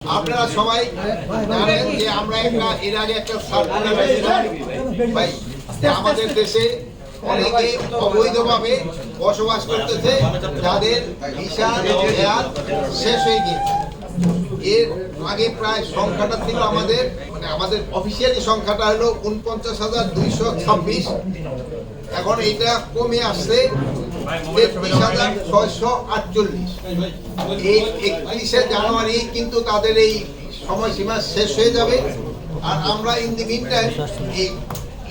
আপনারা সবাই জানেন যে আমরা এর আগে একটা সার্কুলার পেয়েছিলাম ভাই, আমাদের দেশে অনেকে অবৈধভাবে বসবাস করতেছে, যাদের ভিসা মেয়াদ শেষ হয়ে গিয়েছে। এর আগে প্রায় সংখ্যাটা ছিল আমাদের অফিসিয়ালি সংখ্যাটা হলো ৪৯,২২৬। এখন এইটা কমে আসছে ৩৩,৬৪৮। এই ৩১শে জানুয়ারি কিন্তু তাদের এই সময়সীমা শেষ হয়ে যাবে। আর আমরা ইন দি মিন টাইম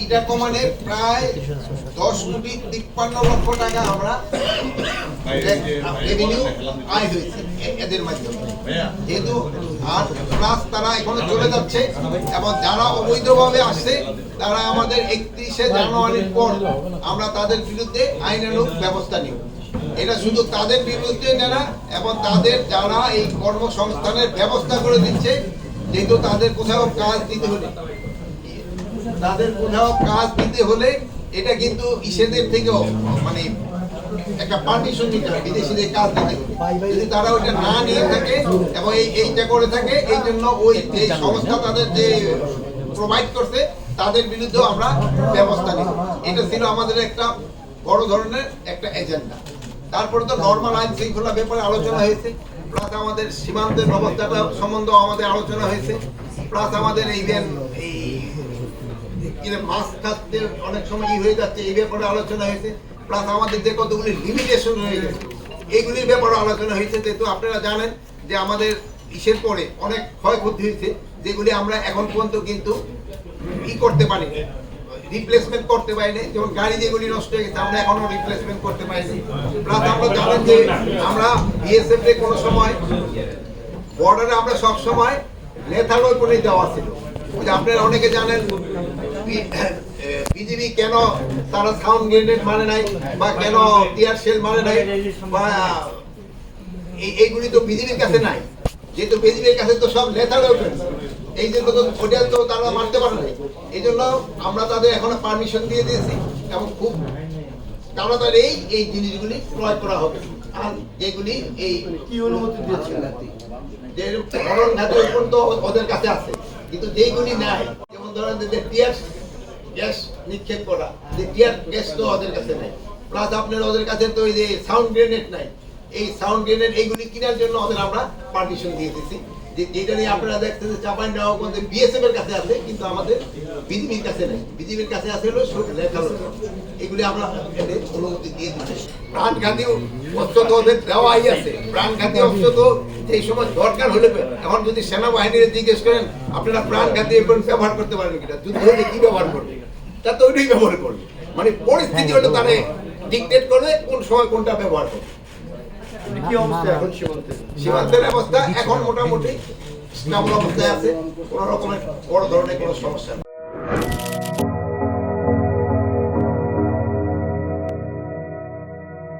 এটা কমানে প্রায় ১০,৫৩,০০,০০০ টাকা আমরা রেভিনিউ আয় হয়েছে এদের মাধ্যমে। যেহেতু আর প্লাস তারা এখানে চলে যাচ্ছে এবং যারা অবৈধভাবে আসছে তারা আমাদের ৩১শে জানুয়ারির পর আমরা তাদের বিরুদ্ধে আইনানুগ ব্যবস্থা নিব। এটা শুধু তাদের বিরুদ্ধে না, এবং তাদের যারা এই কর্মসংস্থানের ব্যবস্থা করে দিচ্ছে, যেহেতু তাদের কোথাও কাজ দিতে হলে এটা কিন্তু ইসেদের থেকেও মানে একটা পারমিশন নিতে হয়, বিদেশিদের কাজ দিতে হলে। যদি তারা ওইটা না নিয়ে থাকে এবং এইটা করে থাকে, এই জন্য ওই যে সংস্থা তাদের যে প্রোভাইড করছে তাদের বিরুদ্ধে আমরা ব্যবস্থা নিব। এটা ছিল আমাদের একটা বড় ধরনের একটা এজেন্ডা। তারপরে তো নর্মাল আইন শৃঙ্খলা ব্যাপারে আলোচনা হয়েছে, প্লাস আমাদের সীমান্তের ব্যবস্থাটা সম্বন্ধে আমাদের আলোচনা হয়েছে, প্লাস আমাদের এই মাছ খাতে অনেক সময় হয়ে যাচ্ছে এই ব্যাপারে আলোচনা হয়েছে, প্লাস আমাদের যে কতগুলি লিমিটেশন হয়ে গেছে এইগুলির ব্যাপারে আলোচনা হয়েছে। যেহেতু আপনারা জানেন যে আমাদের ইসের পরে অনেক ক্ষয়ক্ষতি হয়েছে, যেগুলি আমরা এখন পর্যন্ত কিন্তু করতে পারিনি, রিপ্লেসমেন্ট করতে পারিনি। যেমন গাড়ি যেগুলি নষ্ট হয়ে গেছে আমরা এখনো রিপ্লেসমেন্ট করতে পারিনি। প্লাস আমরা জানেন যে আমরা বিএসএফ এর কোনো সময় বর্ডারে আমরা সব সময় লেথাল ওয়েপনই দেওয়া ছিল। আপনারা অনেকে জানেন বিজিবি কেন তারা সাউন্ড গ্রেনেড মানে নাই বা কেন টিয়ার শেল মানে নাই, বা এইগুলি তো বিজিবির কাছে নাই। যেহেতু বিজিবির কাছে তো সব লেথাল ওয়েপন, এই জন্য তো ওটা তো তারা মারতে পারে নাই। এই জন্য আমরা তাদের এখনো পারমিশন দিয়ে দিয়েছি এবং খুব তাড়াতাড়ি এই জিনিসগুলি ক্রয় করা হবে। আর যেগুলি এই কি অনুমতি দিয়েছে যে ধরন ধাতু তো ওদের কাছে আছে, কিন্তু যেইগুলি নাই, যেমন ধরেন যে টিয়ার গ্যাস নিক্ষেপ করা, যে টিয়ার গ্যাস তো ওদের কাছে নাই, প্লাস আপনার ওদের কাছে তো এই যে সাউন্ড গ্রেনেড নাই। এই সাউন্ড গ্রেনেড এইগুলি কেনার জন্য ওদের আমরা পারমিশন দিয়ে দিয়েছি। যেটা নিয়ে আপনারা দেখছেন যে চাঁপাইনবাবগঞ্জে বিএসএফ এর কাছে আছে, কিন্তু আমাদের বিজিবির কাছে নেই। বিজিবির কাছে আছে হলো লেখা, এগুলি আমরা অনুমতি দিয়ে দিচ্ছি। প্রাণঘাতী অস্ত্র তো ওদের দেওয়াই আছে। প্রাণঘাতী অস্ত্র তো এই সময় দরকার হলে, এখন যদি সেনাবাহিনীর জিজ্ঞেস করেন আপনারা প্রাণঘাতী ব্যবহার করতে পারবেন কিনা, যুদ্ধ হলে কি ব্যবহার করবে, তা তো ওইটাই ব্যবহার করবে। মানে পরিস্থিতি হলে তারা ডিকটেট করবে কোন সময় কোনটা ব্যবহার করবে। কি অবস্থা এখন সীমান্তের অবস্থা? এখন মোটামুটি স্টেবল অবস্থায় আছে, কোনো রকমের বড় ধরনের কোনো সমস্যা নেই।